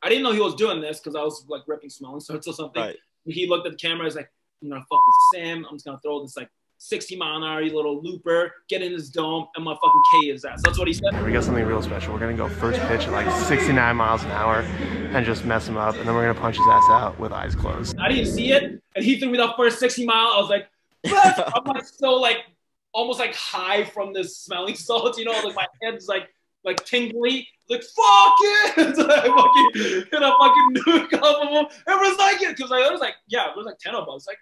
I didn't know he was doing this because I was like ripping smelling salts or something. Right. He looked at the camera. He's like, I'm gonna fuck with Sam. I'm just gonna throw this like 60-mile-an-hour little looper, get in his dome, and my fucking K his ass. That's what he said. We got something real special. We're gonna go first pitch at like 69 miles an hour and just mess him up, and then we're gonna punch his ass out with eyes closed. I didn't see it, and he threw me that first 60 mile. I was like, I'm like so like almost like high from this smelling salts, you know, like my head's like tingly, like fuck it. So I fucking hit a fucking nuke off of him. Everyone's like it because there was like 10 of us. Like,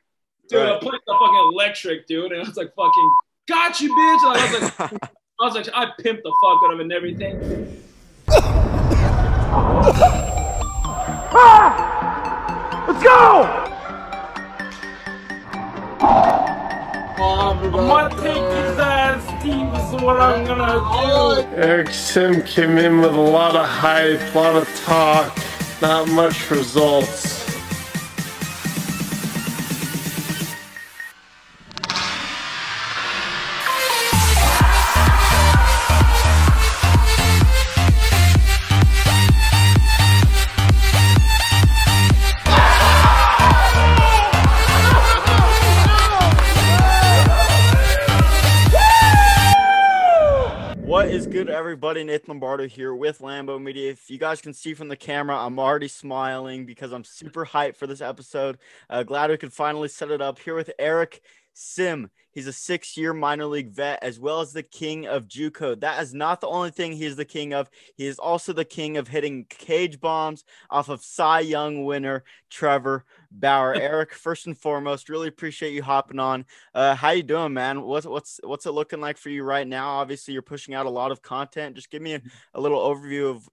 dude, right. I put the fucking electric, dude, and I was like fucking got you, bitch. And I was like, I pimped the fuck out of it and everything. Let's go! I'm gonna take his ass, Steve, is what I'm gonna do. Eric Sim came in with a lot of hype, a lot of talk, not much results. What is good, everybody? Nathan Lombardo here with Lambo Media. If you guys can see from the camera, I'm already smiling because I'm super hyped for this episode. Glad we could finally set it up here with Eric Sim. He's a 6-year minor league vet, as well as the king of JUCO. That is not the only thing he is the king of. He is also the king of hitting cage bombs off of Cy Young winner Trevor Bauer. Eric, first and foremost, really appreciate you hopping on. How you doing, man? What's it looking like for you right now? Obviously, you're pushing out a lot of content. Just give me a little overview of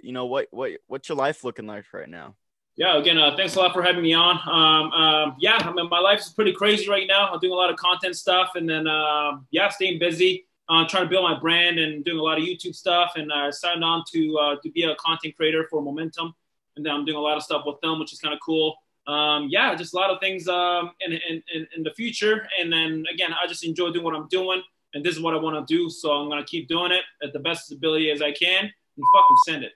what's your life looking like right now. Yeah, again, thanks a lot for having me on. Yeah, I mean, my life is pretty crazy right now. I'm doing a lot of content stuff, and then staying busy, trying to build my brand and doing a lot of YouTube stuff, and signed on to be a content creator for Momentum, and then I'm doing a lot of stuff with them, which is kind of cool. Just a lot of things in the future, and then again, I just enjoy doing what I'm doing, and this is what I want to do, so I'm gonna keep doing it at the best ability as I can, and fucking send it,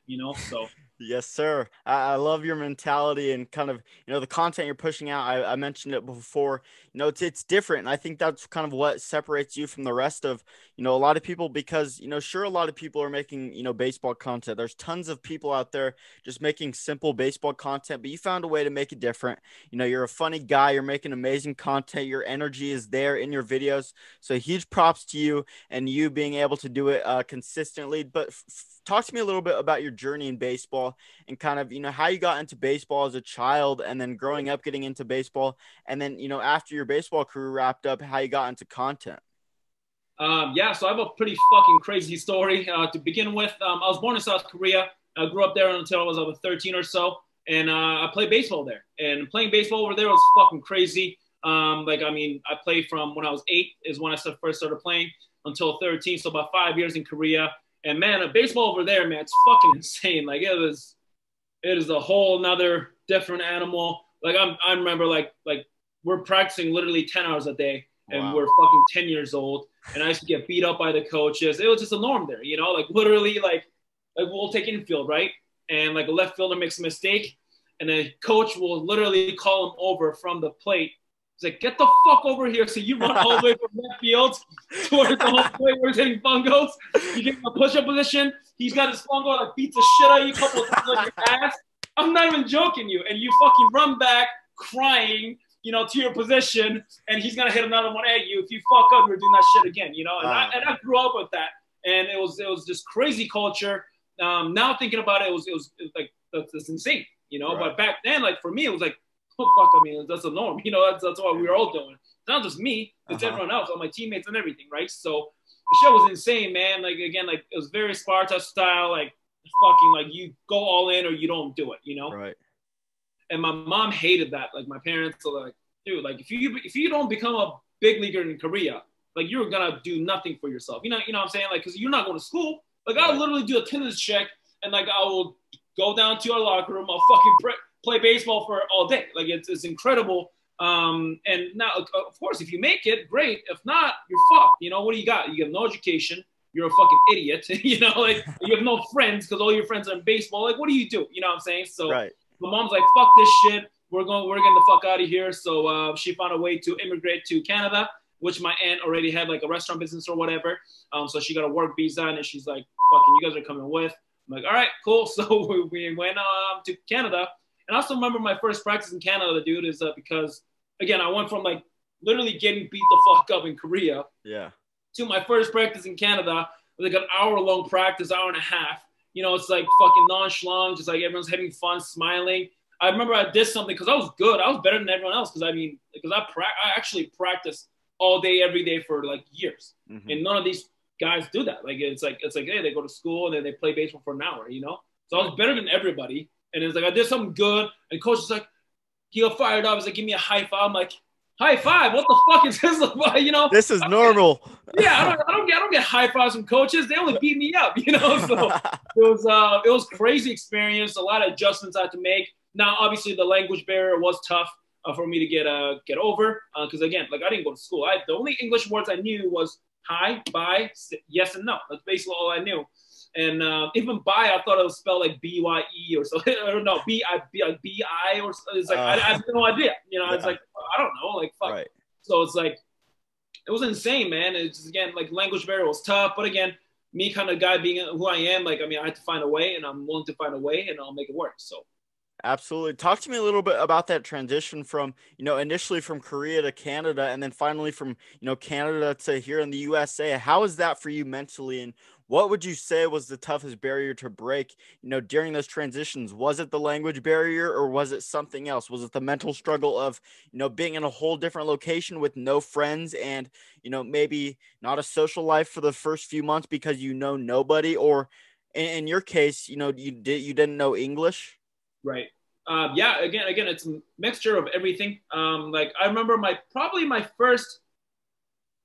so. Yes, sir. I love your mentality and kind of, the content you're pushing out. I mentioned it before, it's different. And I think that's kind of what separates you from the rest of, a lot of people, because, sure, a lot of people are making, baseball content. There's tons of people out there just making simple baseball content, but you found a way to make it different. You're a funny guy. You're making amazing content. Your energy is there in your videos. So huge props to you and you being able to do it consistently. But talk to me a little bit about your journey in baseball and kind of, how you got into baseball as a child and then growing up getting into baseball. And then, after your baseball career wrapped up, how you got into content. So I have a pretty fucking crazy story to begin with. I was born in South Korea. I grew up there until I was over 13 or so. And I played baseball there. And playing baseball over there was fucking crazy. I played from when I was 8 is when I first started playing until 13. So about 5 years in Korea. And man, a baseball over there, man, it's fucking insane. Like it is a whole nother different animal. Like I remember like we're practicing literally 10 hours a day and Wow. We're fucking 10 years old. And I used to get beat up by the coaches. It was just a norm there, like literally like we'll take infield, right? And like a left fielder makes a mistake and the coach will literally call him over from the plate. He's like, get the fuck over here. So you run all the way from left field towards the home plate where he's hitting fungos. You get in a push-up position. He's got his fungo, like beats the shit out of you a couple of times on your ass. I'm not even joking you. And you fucking run back crying, to your position, and he's gonna hit another one at you. If you fuck up, you're doing that shit again, And I grew up with that. And it was just crazy culture. Now thinking about it, it was like that's insane, Right. But back then, like for me, it was like, oh, fuck, I mean, that's a norm. That's what we were all doing. It's not just me. It's everyone else, all my teammates and everything, right? So the show was insane, man. Like, again, like, it was very Sparta style, like, fucking, like, you go all in or you don't do it, Right. And my mom hated that. Like, my parents were like, dude, like, if you don't become a big leaguer in Korea, like, you're going to do nothing for yourself. You know what I'm saying? Like, because you're not going to school. Like, I'll literally do a attendance check, and, like, I will go down to our locker room. I'll fucking play baseball for all day. Like it's incredible. And now, of course, if you make it, great. If not, you're fucked. What do you got? You have no education. you're a fucking idiot. You know, like you have no friends because all your friends are in baseball. Like, what do you do? You know what I'm saying? So Right. my mom's like, fuck this shit. We're getting the fuck out of here. So she found a way to immigrate to Canada, which my aunt already had like a restaurant business or whatever. So she got a work visa, and she's like, fucking, you guys are coming with. I'm like, all right, cool. So we went to Canada. And I also remember my first practice in Canada, dude, is because, again, I went from like literally getting beat the fuck up in Korea to my first practice in Canada, like an hour-long practice, hour and a half. You know, it's like fucking nonchalant, just like everyone's having fun, smiling. I remember I did something because I was good. I was better than everyone else because I actually practiced all day, every day for like years. Mm-hmm. And none of these guys do that. Like it's like hey, they go to school and then they play baseball for an hour, you know? So I was better than everybody. And it's like I did something good, and coach is like, he got fired up. He's like, give me a high five. I'm like, high five? What the fuck is this about? You know? This is normal. Yeah, I don't get high fives from coaches. They only beat me up, you know? So it was crazy experience, a lot of adjustments I had to make. Now, obviously, the language barrier was tough for me to get over because, again, like I didn't go to school. The only English words I knew was hi, bye, yes, and no. That's basically all I knew. And even bye, I thought it was spelled like B-Y-E or something. Or no, B-I or something. It's like I have no idea. You know, it's like, I don't know. Like, fuck. Right. So it's like, it was insane, man. It's just, again, like language barrier was tough. But again, me kind of guy being who I am, like, I mean, I had to find a way, and I'm willing to find a way, and I'll make it work. So. Absolutely. Talk to me a little bit about that transition from, you know, initially from Korea to Canada and then finally from, you know, Canada to here in the USA. How is that for you mentally? And what would you say was the toughest barrier to break, you know, during those transitions? Was it the language barrier or was it something else? Was it the mental struggle of, you know, being in a whole different location with no friends and, you know, maybe not a social life for the first few months because you know nobody, or in your case, you know, you didn't know English? Right. Yeah. Again, it's a mixture of everything. Like I remember my first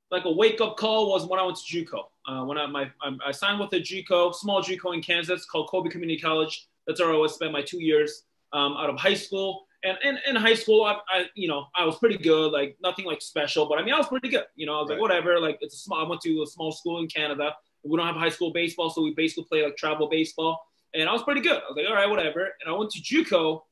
like a wake up call was when I went to JUCO. When I signed with a JUCO, small JUCO in Kansas called Kobe Community College. That's where I was spent my 2 years out of high school. And in high school, I was pretty good. Like nothing like special, but I mean I was pretty good. You know, I was like whatever. Like I went to a small school in Canada. We don't have high school baseball, so we basically play like travel baseball. And I was pretty good. I was like, all right, whatever. And I went to JUCO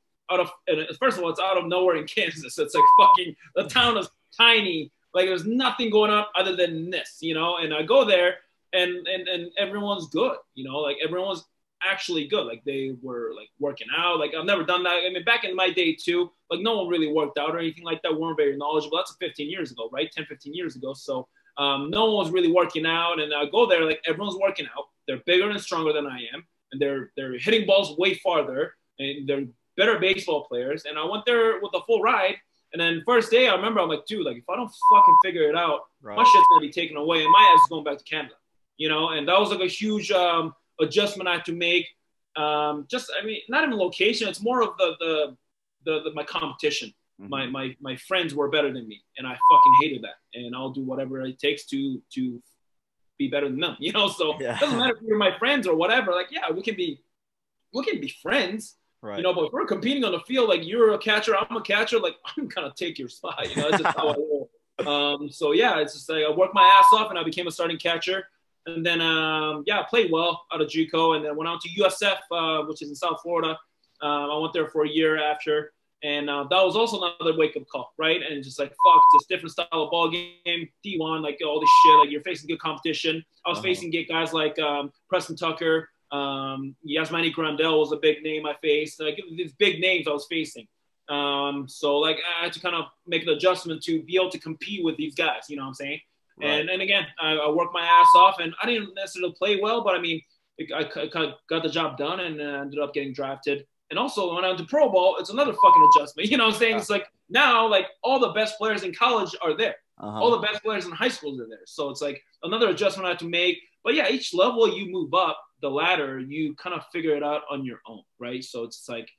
first of all, it's out of nowhere in Kansas. It's like fucking, the town is tiny. Like there's nothing going on other than this, you know? And I go there and everyone's good, you know? Like everyone's actually good. Like they were like working out. Like I've never done that. I mean, back in my day too, like no one really worked out or anything like that. We weren't very knowledgeable. That's 15 years ago, right? 10, 15 years ago. So no one was really working out. And I go there, like everyone's working out. They're bigger and stronger than I am. And they're hitting balls way farther, and they're better baseball players. And I went there with a full ride. And then first day, I remember I'm like, dude, like if I don't fucking figure it out, my shit's gonna be taken away, and my ass is going back to Canada, you know. And that was like a huge adjustment I had to make. I mean, not even location. It's more of my competition. Mm-hmm. My friends were better than me, and I fucking hated that. And I'll do whatever it takes to be better than them, you know. So it doesn't matter if you're my friends or whatever. Like, yeah, we can be friends, you know. But if we're competing on the field, like you're a catcher, I'm a catcher, like I'm gonna take your spot, you know. That's just how I roll. So yeah, it's just like I worked my ass off and I became a starting catcher. And then I played well out of JUCO, and then went out to USF, which is in South Florida. I went there for a year after. And that was also another wake-up call, right? And just like, fuck, this different style of ball game, D1, like all this shit. Like you're facing good competition. I was facing guys like Preston Tucker, Yasmani Grandel was a big name I faced. Like these big names I was facing. So like I had to kind of make an adjustment to be able to compete with these guys. You know what I'm saying? Right. And again, I worked my ass off, and I didn't necessarily play well, but I mean, I kind of got the job done and ended up getting drafted. And also when I went to pro ball, it's another fucking adjustment. You know what I'm saying? It's like now, like all the best players in college are there. All the best players in high schools are there. So it's like another adjustment I have to make. But yeah, each level you move up the ladder, you kind of figure it out on your own, right? So it's like,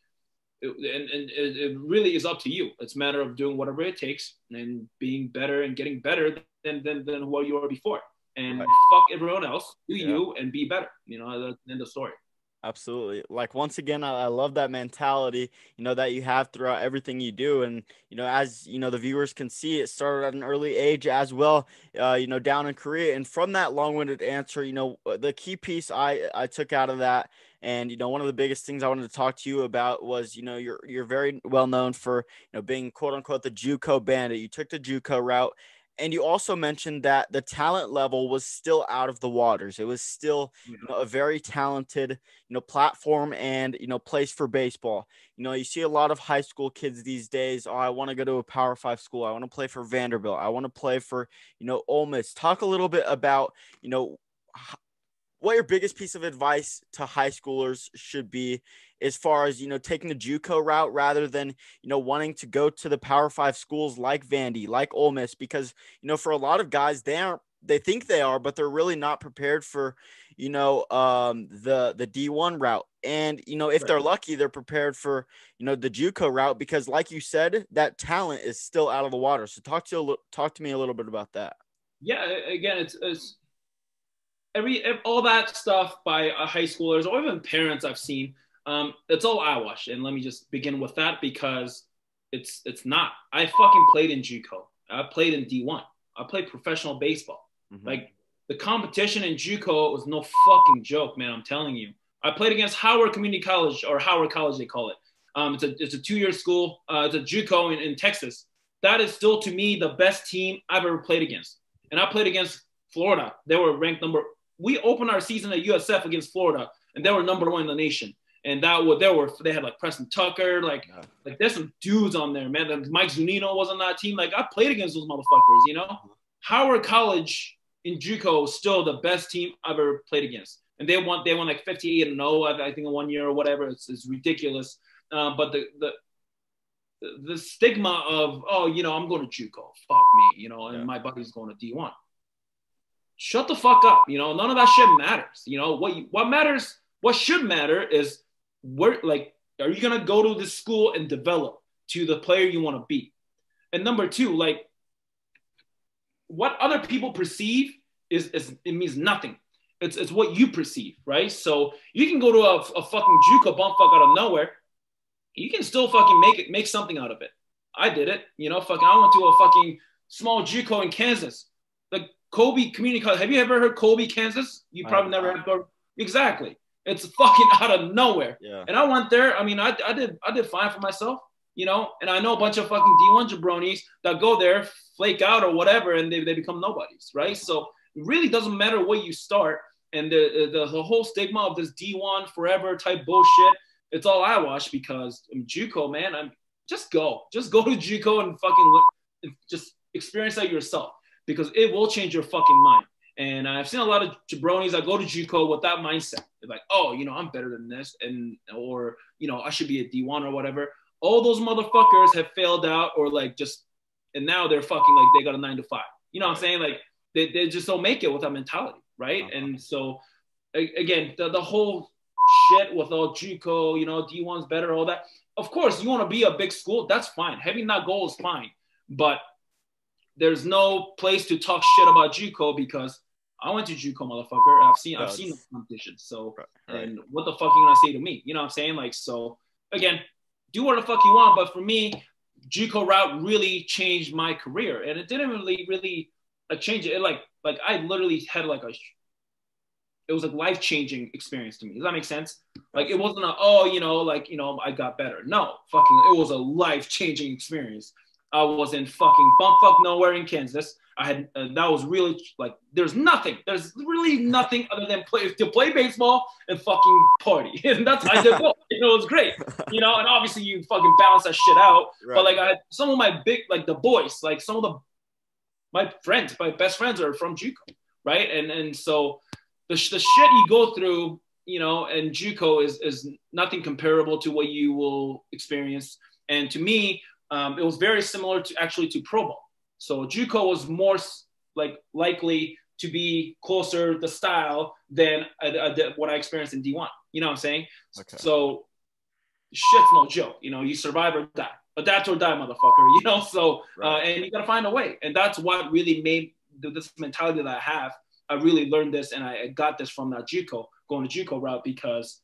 it really is up to you. It's a matter of doing whatever it takes and being better and getting better than who you were before. And fuck everyone else, do you and be better. You know, that's the end of the story. Absolutely. Like, once again, I love that mentality, that you have throughout everything you do. And, as, the viewers can see, it started at an early age as well, down in Korea. And from that long-winded answer, the key piece I took out of that, and, one of the biggest things I wanted to talk to you about was, you're very well known for, being quote unquote the JUCO Bandit. You took the JUCO route. And you also mentioned that the talent level was still out of the waters. It was still, a very talented, platform and, place for baseball. You see a lot of high school kids these days. Oh, I want to go to a Power 5 school. I want to play for Vanderbilt. I want to play for, Ole Miss. Talk a little bit about, what your biggest piece of advice to high schoolers should be as far as, taking the JUCO route rather than, wanting to go to the Power 5 schools like Vandy, like Ole Miss, because, for a lot of guys, they think they are, but they're really not prepared for, the D1 route. And, if they're lucky, they're prepared for, the JUCO route, because like you said, that talent is still out of the water. So talk to me a little bit about that. Yeah. Again, it's all that stuff by high schoolers or even parents I've seen. It's all eyewash. And let me just begin with that, because it's not. I fucking played in JUCO. I played in D1. I played professional baseball. Mm-hmm. Like, the competition in JUCO was no fucking joke, man. I'm telling you. I played against Howard Community College, or Howard College, they call it. It's a 2-year school. It's a JUCO in Texas. That is still, to me, the best team I've ever played against. And I played against Florida. They were ranked we opened our season at USF against Florida, and they were #1 in the nation. And they had like Preston Tucker, like there's some dudes on there, man. Like Mike Zunino was on that team. Like, I played against those motherfuckers, Howard College in JUCO is still the best team I've ever played against. And they won like 58-0, I think, in 1 year or whatever. It's ridiculous. But the stigma of, I'm going to JUCO, fuck me, and my buddy's going to D1. Shut the fuck up. None of that shit matters. What matters, what should matter is are you going to go to this school and develop to the player you want to be? And number two, like, what other people perceive it means nothing. It's what you perceive, right? So you can go to a fucking JUCO bumfuck out of nowhere. You can still fucking make something out of it. I did it. I went to a fucking small JUCO in Kansas. Like, Colby Community College. Have you ever heard Colby, Kansas? You probably never heard. Exactly. It's fucking out of nowhere. Yeah. And I went there. I mean, I did fine for myself, and I know a bunch of fucking D1 jabronis that go there, flake out or whatever, and they become nobodies, right? So it really doesn't matter where you start. And the whole stigma of this D1 forever type bullshit, it's all eyewash, because JUCO, man, just go to JUCO and fucking just experience that yourself, because it will change your fucking mind. And I've seen a lot of jabronis that go to JUCO with that mindset. They're like, oh, I'm better than this, or I should be a D1 or whatever. All those motherfuckers have failed out, or and now they're fucking like they got a 9 to 5. You know what I'm saying? Like, they just don't make it with that mentality, right? Uh-huh. And so, again, the whole shit with all JUCO, D1's better, all that. Of course, you want to be a big school, that's fine. Having that goal is fine, but there's no place to talk shit about JUCO, because I went to JUCO, motherfucker. I've seen the competition. So, right. And what the fuck are you gonna say to me? You know what I'm saying? Like, so again, do what the fuck you want. But for me, JUCO route really changed my career, and it didn't really change it. Like I literally had it was a life-changing experience to me. Does that make sense? Like, it wasn't I got better. No, it was a life-changing experience. I was in fucking bumfuck nowhere in Kansas. I had that was really there's really nothing other than play baseball and fucking party, and that's how I did go. It was great, and obviously you fucking balance that shit out. Right. But I had some of my the boys, some of my best friends are from JUCO, right? And so the shit you go through, and JUCO is nothing comparable to what you will experience. And to me, it was very similar to pro ball. So JUCO was more likely to be closer the style than what I experienced in D1. You know what I'm saying? Okay. So shit's no joke. You survive or die. Adapt or die, motherfucker. So right. And you gotta find a way. And that's what really made this mentality that I have. I really learned this, and I got this from that JUCO, going to JUCO route, because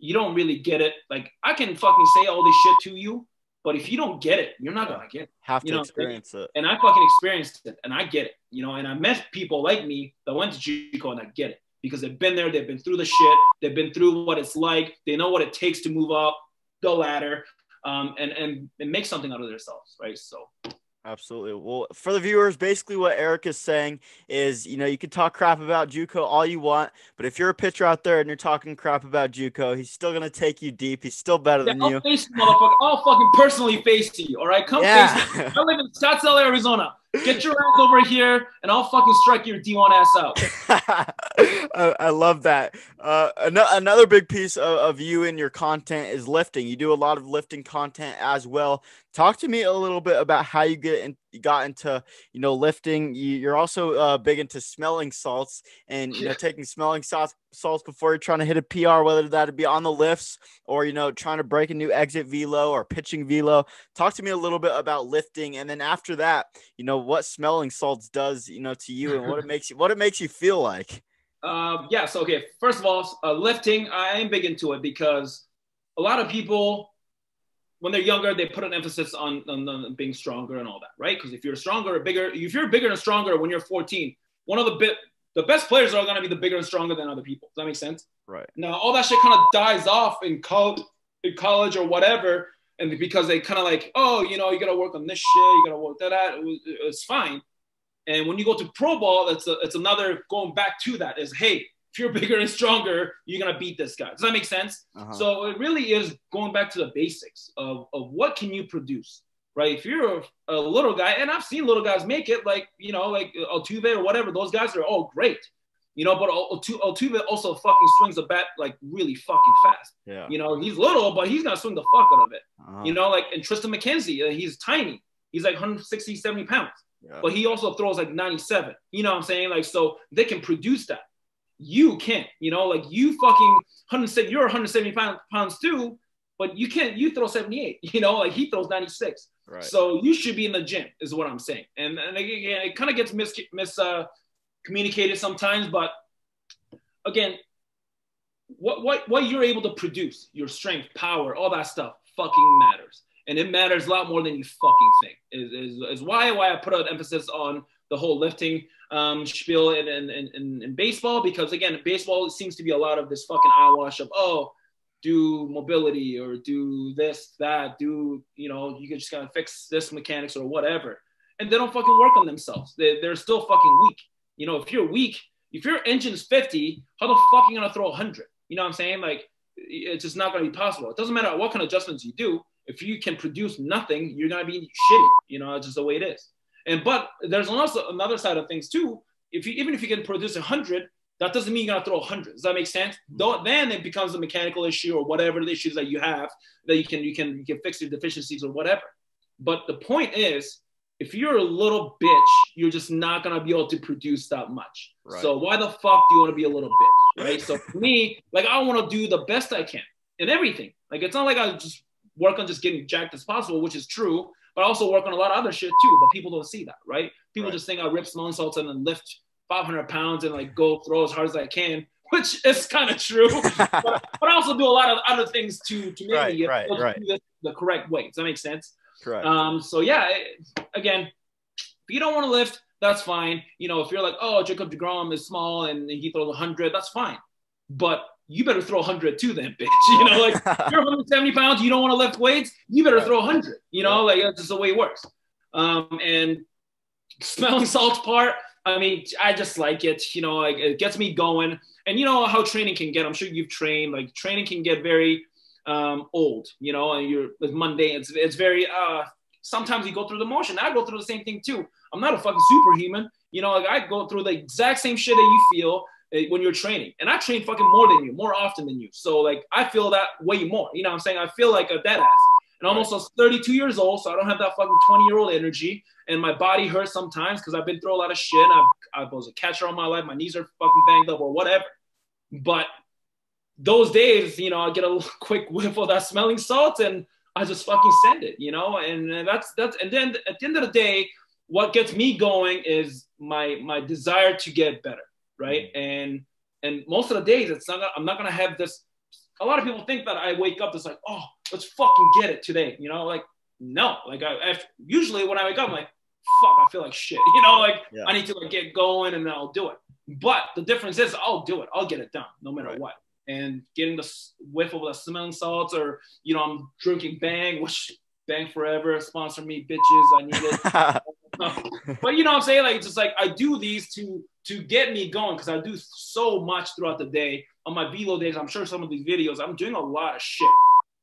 you don't really get it. Like, I can fucking say all this shit to you, but if you don't get it, you're not gonna get it. Have to experience it. And I fucking experienced it, and I get it, and I met people like me that went to JUCO, and I get it because they've been there, they've been through the shit, they've been through what it's like, they know what it takes to move up the ladder, and make something out of themselves, right? So. Absolutely. Well, for the viewers, basically what Eric is saying is, you can talk crap about JUCO all you want, but if you're a pitcher out there and you're talking crap about JUCO, he's still going to take you deep. He's still better than you. I'll face you, motherfucker. I'll fucking personally face you, all right? Come face me. I live in Scottsdale, Arizona. Get your ass over here, and I'll fucking strike your D1 ass out. I love that. Another big piece of you and your content is lifting. You do a lot of lifting content as well. Talk to me a little bit about how you got into lifting. You're also big into smelling salts and taking smelling salts before you're trying to hit a PR, whether that be on the lifts or trying to break a new exit velo or pitching velo. Talk to me a little bit about lifting, and then after that, what smelling salts does to you and what it makes you feel like. So okay, first of all, lifting, I am big into it because a lot of people, when they're younger, they put an emphasis on being stronger and all that, right? Because if you're stronger or bigger, if you're bigger and stronger when you're 14, one of the best players are going to be the bigger and stronger than other people. Does that make sense? Right. Now, all that shit kind of dies off in college or whatever, and because they kind of like, you got to work on this shit, you got to work that. It's fine. And when you go to pro ball, it's another going back to that is, hey, if you're bigger and stronger, you're going to beat this guy. Does that make sense? Uh-huh. So it really is going back to the basics of what can you produce, right? If you're a little guy, and I've seen little guys make it, like Altuve or whatever, those guys are all great, but Altuve also fucking swings the bat like really fucking fast. Yeah. He's little, but he's going to swing the fuck out of it. Uh-huh. And Tristan McKenzie, he's tiny. He's like 160, 70 pounds. Yeah. But he also throws like 97. You know what I'm saying? Like, so they can produce that. You can't, you fucking 170, you're 170 pounds too, but you throw 78, he throws 96. Right. So you should be in the gym is what I'm saying. And again, it kind of gets communicated sometimes, but again, what you're able to produce, your strength, power, all that stuff fucking matters. And it matters a lot more than you fucking think is why I put an emphasis on the whole lifting spiel in baseball, because again, baseball seems to be a lot of this fucking eyewash of, do mobility or do this, that, you can just kind of fix this mechanics or whatever. And they don't fucking work on themselves. They're still fucking weak. If you're weak, if your engine's 50, how the fuck are you going to throw 100? You know what I'm saying? Like, it's just not going to be possible. It doesn't matter what kind of adjustments you do. If you can produce nothing, you're going to be shitty. It's just the way it is. But there's also another side of things too. Even if you can produce 100, that doesn't mean you're going to throw 100. Does that make sense? Then it becomes a mechanical issue or whatever the issues that you have that you can fix your deficiencies or whatever. But the point is, if you're a little bitch, you're just not going to be able to produce that much. Right. So why the fuck do you want to be a little bitch? Right. So for me, like, I want to do the best I can in everything. Like, it's not like I just work on just getting jacked as possible, which is true, but I also work on a lot of other shit too, but people don't see that, right? People just think I rip smelling salts and then lift 500 pounds and like go throw as hard as I can, which is kind of true, but I also do a lot of other things to make me do this the correct way. Does that make sense? Correct. So yeah, again, if you don't want to lift, that's fine. If you're like, Jacob deGrom is small and he throws 100, that's fine. But you better throw 100 too then, bitch. Like, if you're 170 pounds, you don't want to lift weights, you better throw 100. Like, that's just the way it works. And smelling salts part, I mean, I just like it. Like, it gets me going. And how training can get. I'm sure you've trained. Like, training can get very old, and you're like mundane. It's very sometimes you go through the motion. I go through the same thing too. I'm not a fucking superhuman. Like, I go through the exact same shit that you feel when you're training. And I train fucking more than you, more often than you. So like, I feel that way more. You know what I'm saying? I feel like a dead ass. And I'm almost 32 years old, so I don't have that fucking 20-year-old energy. And my body hurts sometimes because I've been through a lot of shit. I was a catcher all my life. My knees are fucking banged up or whatever. But those days, I get a quick whiff of that smelling salt and I just fucking send it, and that's, and then at the end of the day, what gets me going is my desire to get better. Right. And most of the days I'm not going to have this a lot of people think that I wake up, it's like, oh, let's fucking get it today. You know, like, no, like usually when I wake up, I'm like, fuck, I feel like shit. You know, like I need to like get going and then I'll do it. But the difference is I'll do it. I'll get it done no matter what. And getting the whiff of the smelling salts, or, you know, I'm drinking Bang, which Bang forever, sponsor me, bitches. I need it. But you know what I'm saying? Like, it's just like I do these to get me going, because I do so much throughout the day. On my velo days, I'm sure some of these videos, I'm doing a lot of shit.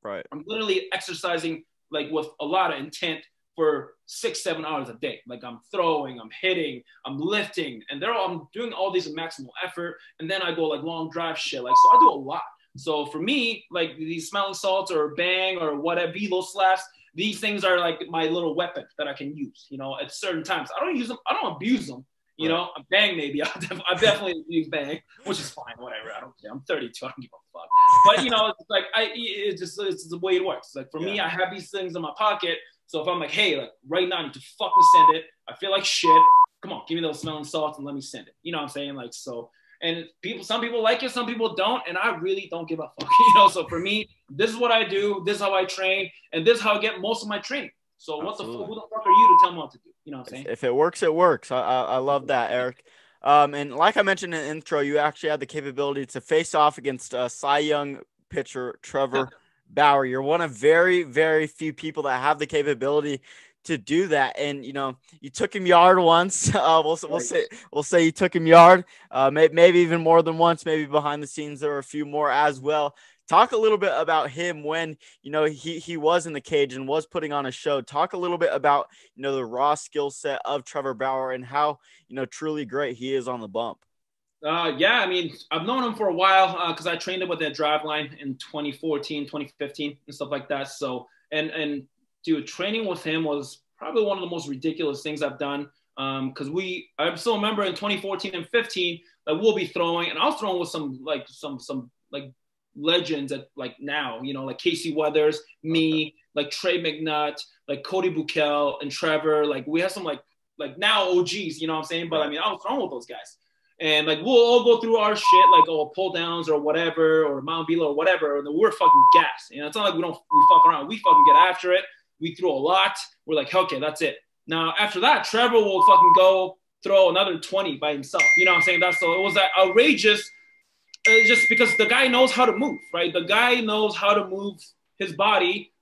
Right. I'm literally exercising like with a lot of intent for 6-7 hours a day. Like I'm throwing, I'm hitting, I'm lifting, and I'm doing all these in maximal effort. And then I go like long drive shit. Like, so I do a lot. So for me, like these smelling salts or Bang or whatever, velo slaps, these things are like my little weapon that I can use, you know, at certain times. I don't use them. I don't abuse them. You know, Bang maybe. I definitely use Bang, which is fine, whatever. I don't care. I'm 32. I don't give a fuck. But, you know, it's like, it's the way it works. Like, for me, I have these things in my pocket. So if I'm like, hey, like, right now I need to fucking send it. I feel like shit. Come on, give me those smelling salts and let me send it. You know what I'm saying? Like, so, and some people like it, some people don't. And I really don't give a fuck. You know, so for me, this is what I do. This is how I train. And this is how I get most of my training. So who the fuck are you to tell me what to do? You know what I'm saying? If it works, it works. I love that, Eric. And like I mentioned in the intro, you actually had the capability to face off against Cy Young pitcher Trevor Bauer. You're one of very, very few people that have the capability to do that. And, you know, you took him yard once. We'll say you took him yard, maybe even more than once. Maybe behind the scenes there were a few more as well. Talk a little bit about him when, you know, he was in the cage and was putting on a show. Talk a little bit about, you know, the raw skill set of Trevor Bauer and how, you know, truly great he is on the bump. Yeah, I mean, I've known him for a while because I trained him with that drive line in 2014, 2015 and stuff like that. So, and dude, training with him was probably one of the most ridiculous things I've done. Because I still remember in 2014 and 15, like we'll be throwing, and I was throwing with some legends at like now, you know, like Casey Weathers, me, like Trey McNutt, like Cody Buchel and Trevor. Like we have some like now OGs, you know what I'm saying? But I mean, I was throwing with those guys. And like we'll all go through our shit, like pull downs or whatever, or Mount Velo or whatever, and then we're fucking gassed. You know, it's not like we fuck around. We fucking get after it. We throw a lot. We're like, okay, that's it. Now after that, Trevor will fucking go throw another 20 by himself. You know what I'm saying? So it was that outrageous. Just because the guy knows how to move, right? The guy knows how to move his body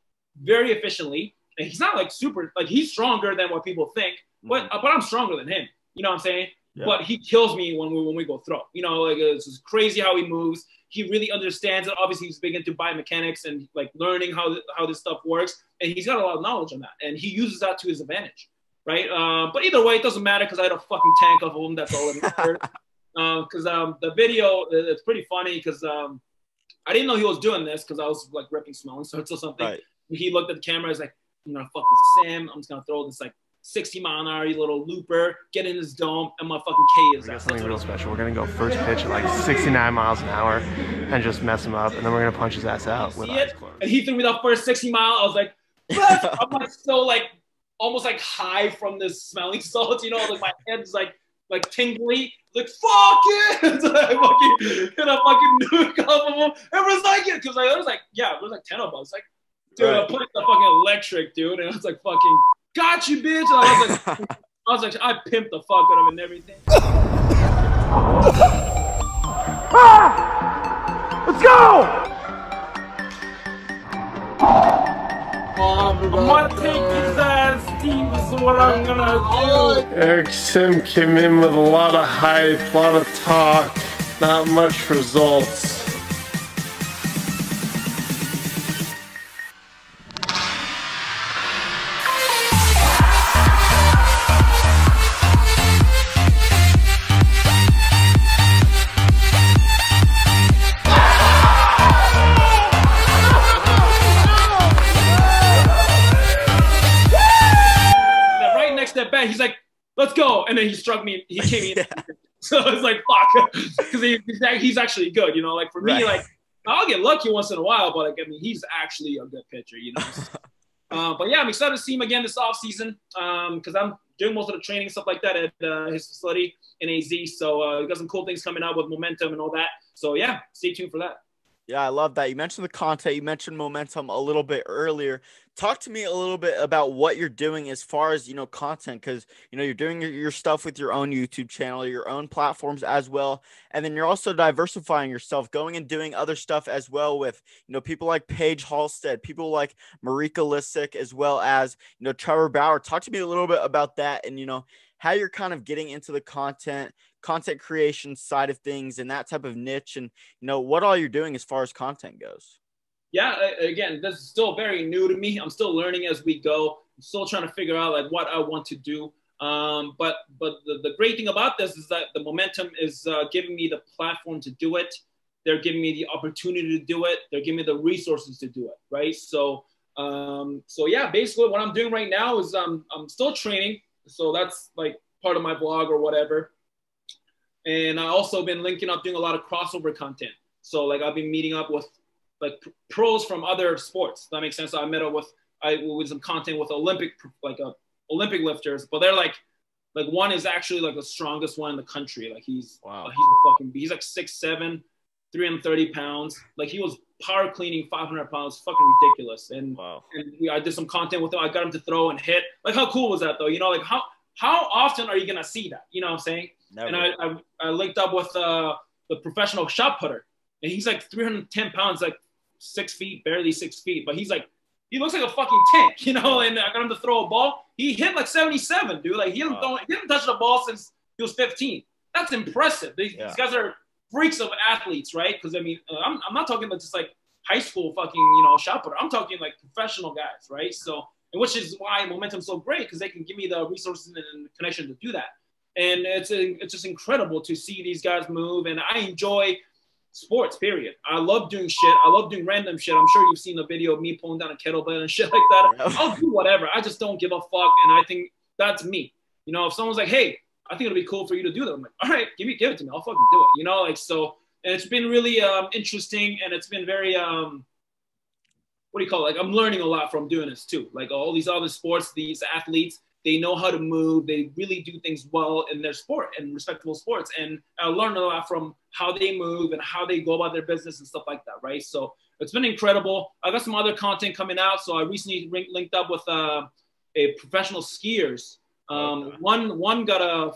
very efficiently. And he's not like super, like he's stronger than what people think, but I'm stronger than him. You know what I'm saying? Yeah. But he kills me when we go throw. You know, like it's just crazy how he moves. He really understands it. Obviously, he's big into biomechanics and like learning how this stuff works. And he's got a lot of knowledge on that. And he uses that to his advantage, right? But either way, it doesn't matter because I had a fucking tank of him. That's all that mattered. Because the video, it's pretty funny because I didn't know he was doing this because I was like ripping smelling salts or something. Right. He looked at the camera. He's like, I'm going to fuck with Sam. I'm just going to throw this like 60-mile-an-hour little looper, get in his dome, and my fucking K is we got something real special. We're going to go first pitch at like 69 miles an hour and just mess him up. And then we're going to punch his ass out with eyes closed. And he threw me the first 60 mile. I was like, what? I'm like so like almost like high from this smelling salts. You know, like my head's like tingly, like fuck it, so I fucking hit a fucking nuke off of him. Everyone's like it, because like, there was like 10 of us. Like, dude, I put the fucking electric, dude, and I was like, fucking, got you, bitch. And I was like, I pimped the fuck out of him and everything. Let's go! I'm gonna take his ass, Steve, is what I'm gonna do. Eric Sim came in with a lot of hype, a lot of talk, not much results. He's like, let's go. And then he struck me. He came in. So it's like, fuck. Because he's actually good, you know? Like, for me, like, I'll get lucky once in a while, but, like, I mean, he's actually a good pitcher, you know? But, yeah, I'm excited to see him again this offseason because I'm doing most of the training, stuff like that at his facility in AZ. So he got some cool things coming out with momentum and all that. So, yeah, stay tuned for that. Yeah, I love that. You mentioned the content, you mentioned momentum a little bit earlier. Talk to me a little bit about what you're doing as far as, content, because, you're doing your stuff with your own YouTube channel, your own platforms as well. And then you're also diversifying yourself, going and doing other stuff as well with, people like Paige Halstead, people like Marika Lissick, as well as, Trevor Bauer. Talk to me a little bit about that and, how you're kind of getting into the content creation side of things and that type of niche, and what all you're doing as far as content goes. Yeah, again, this is still very new to me. I'm still learning as we go. I'm still trying to figure out like what I want to do. But the great thing about this is that the momentum is giving me the platform to do it. They're giving me the opportunity to do it. They're giving me the resources to do it, right? So yeah, basically what I'm doing right now is I'm still training. So that's like part of my blog or whatever. And I also been linking up, doing a lot of crossover content. So like I've been meeting up with like pros from other sports. That makes sense. So I met up with some content with Olympic lifters, but they're like one is actually like the strongest one in the country. Like he's he's like 6'7", 330 pounds. Like he was power cleaning 500 pounds, fucking ridiculous. And I did some content with him. I got him to throw and hit. Like how cool was that though? Like how often are you gonna see that? You know what I'm saying? Never. And I linked up with the professional shot putter, and he's like 310 pounds, like 6 feet, barely 6 feet, but he looks like a fucking tank, And I got him to throw a ball. He hit like 77, dude. Like he didn't touch the ball since he was 15. That's impressive. These guys are freaks of athletes, right? Because I mean, I'm not talking about just like high school fucking shot putter. I'm talking like professional guys, right? So, and which is why momentum's so great, because they can give me the resources and the connection to do that. And it's just incredible to see these guys move. And I enjoy sports, period. I love doing shit. I love doing random shit. I'm sure you've seen the video of me pulling down a kettlebell and shit like that. Yeah. I'll do whatever. I just don't give a fuck. And I think that's me. If someone's like, hey, I think it'll be cool for you to do that, I'm like, all right, give it to me. I'll fucking do it. So, and it's been really interesting. And it's been very, what do you call it? Like I'm learning a lot from doing this too. Like all these other sports, these athletes, they know how to move. They really do things well in their sport and respectable sports. And I learned a lot from how they move and how they go about their business and stuff like that, right? So it's been incredible. I got some other content coming out. So I recently linked up with a professional skiers. One got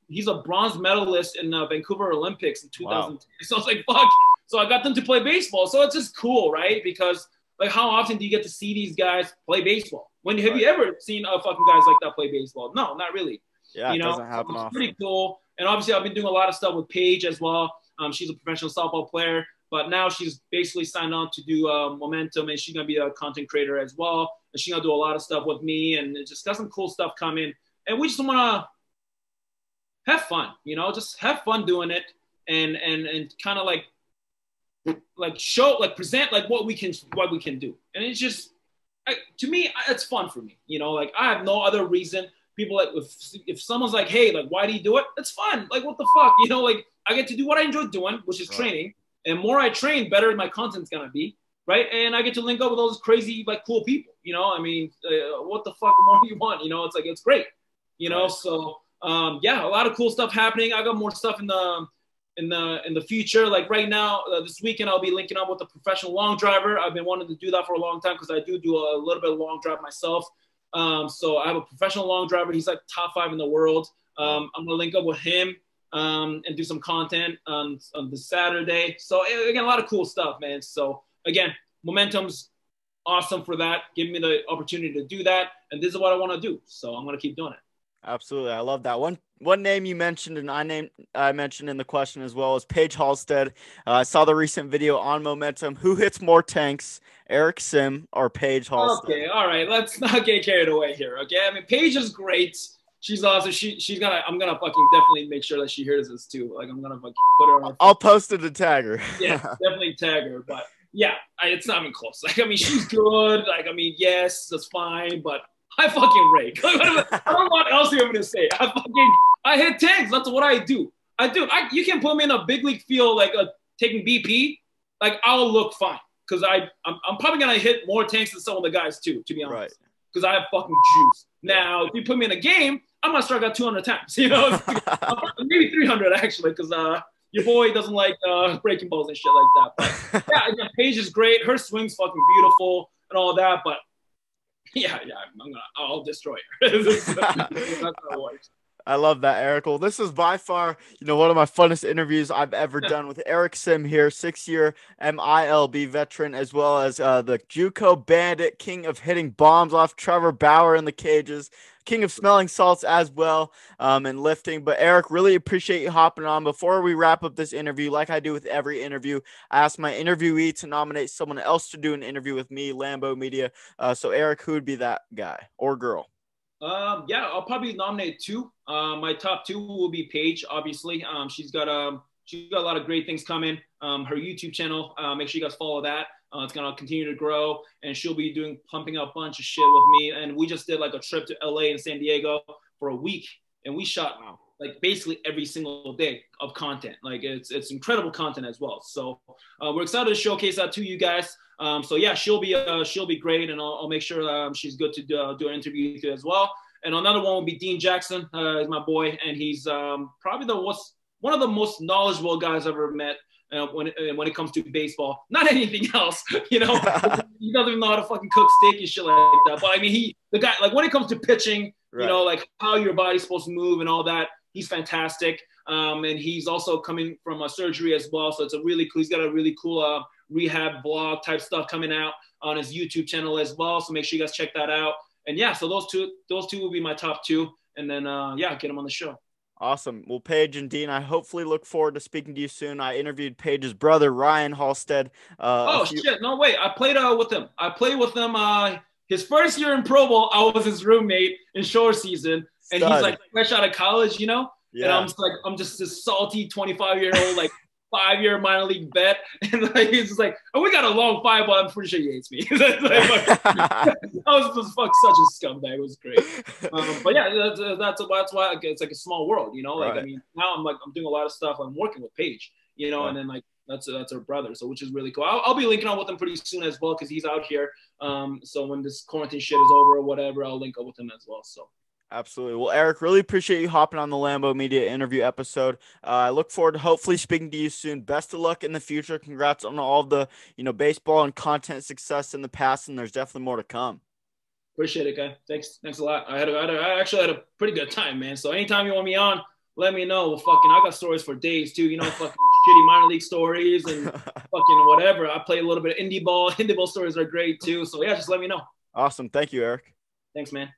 he's a bronze medalist in Vancouver Olympics in 2010. Wow. So I was like, fuck. So I got them to play baseball. So it's just cool, right? Because like how often do you get to see these guys play baseball? Have you ever seen fucking guys like that play baseball? No, not really. Yeah, it doesn't happen often. It's pretty cool. And obviously I've been doing a lot of stuff with Paige as well. She's a professional softball player, but now she's basically signed on to do momentum, and she's going to be a content creator as well. And she's going to do a lot of stuff with me, and just got some cool stuff coming. And we just want to have fun, just have fun doing it and kind of like show, like present like what we can do. And it's just, to me, it's fun for me, like I have no other reason. People like if someone's like, hey, like why do you do it? It's fun. Like what the fuck, like I get to do what I enjoy doing, which is training. And more I train, better my content's gonna be, right? And I get to link up with all those crazy like cool people, I mean, what the fuck more do you want? It's like it's great, So yeah, a lot of cool stuff happening. I got more stuff in the future. Like right now, this weekend, I'll be linking up with a professional long driver. I've been wanting to do that for a long time because I do a little bit of long drive myself. So I have a professional long driver. He's like top 5 in the world. I'm going to link up with him and do some content on this Saturday. So again, a lot of cool stuff, man. So again, momentum's awesome for that. Give me the opportunity to do that. And this is what I want to do. So I'm going to keep doing it. Absolutely. I love that. One name you mentioned and I mentioned in the question as well is Paige Halstead. I saw the recent video on momentum. Who hits more tanks, Eric Sim or Paige Halstead? Okay. All right. Let's not get carried away here. Okay. I mean, Paige is great. She's awesome. I'm going to fucking definitely make sure that she hears this too. Like I'm going to put her on. I'll post it to tag her. Yeah, definitely tag her. But yeah, it's not even close. Like, I mean, she's good. Like, I mean, yes, that's fine. But I fucking rake. I don't know what else you want me to say. I hit tanks. That's what I do. You can put me in a big league field like taking BP. Like I'll look fine because I'm probably gonna hit more tanks than some of the guys too. To be honest, because I have fucking juice. Now, if you put me in a game, I'm gonna strike out 200 times. Maybe 300 actually, because your boy doesn't like breaking balls and shit like that. But yeah, Paige is great. Her swing's fucking beautiful and all that. But yeah, I'll destroy her. That's how it works. I love that, Eric. Well, this is by far, one of my funnest interviews I've ever done with Eric Sim here, 6-year MILB veteran, as well as the JUCO Bandit, king of hitting bombs off Trevor Bauer in the cages, king of smelling salts as well, and lifting. But Eric, really appreciate you hopping on. Before we wrap up this interview, like I do with every interview, I ask my interviewee to nominate someone else to do an interview with me, Lambo Media. So Eric, who would be that guy or girl? Yeah, I'll probably nominate 2. My top 2 will be Paige, obviously. She's got a lot of great things coming. Her YouTube channel, make sure you guys follow that. It's gonna continue to grow, and she'll be pumping out a bunch of shit with me. And we just did like a trip to LA and San Diego for a week, and we shot like basically every single day of content. Like it's incredible content as well. So we're excited to showcase that to you guys. So yeah, she'll be great, and I'll make sure she's good to do an interview with you as well. And another one will be Dean Jackson, is my boy, and he's probably one of the most knowledgeable guys I've ever met when it comes to baseball. Not anything else, He doesn't even know how to fucking cook steak and shit like that. But I mean, the guy, like when it comes to pitching, right, like how your body's supposed to move and all that, he's fantastic. And he's also coming from a surgery as well, so he's got a really cool rehab vlog type stuff coming out on his YouTube channel as well. So make sure you guys check that out. And yeah, so those two will be my top 2. And then get them on the show. Awesome. Well, Paige and Dean, I hopefully look forward to speaking to you soon. I interviewed Paige's brother, Ryan Halstead. Shit. No, wait. I played with him. His first year in Pro Bowl, I was his roommate in short season. And he's like fresh out of college, Yeah. And I'm just this salty 25-year-old, like 5-year minor league vet. And like, he's just like, oh, we got a long 5, but I'm pretty sure he hates me. I was just such a scumbag. It was great. But yeah, that's why it's like a small world, Like, right. I mean, now I'm doing a lot of stuff. I'm working with Paige, right. And then like, that's her brother. So, which is really cool. I'll be linking up with him pretty soon as well, because he's out here. So when this quarantine shit is over or whatever, I'll link up with him as well. So. Absolutely. Well, Eric, really appreciate you hopping on the Lambo Media interview episode. I look forward to hopefully speaking to you soon. Best of luck in the future. Congrats on all the, baseball and content success in the past, and there's definitely more to come. Appreciate it, guy. Thanks a lot. I actually had a pretty good time, man. So anytime you want me on, let me know. Well, I got stories for days too. Fucking shitty minor league stories and fucking whatever. I play a little bit of indie ball. Indie ball stories are great too. So yeah, just let me know. Awesome. Thank you, Eric. Thanks, man.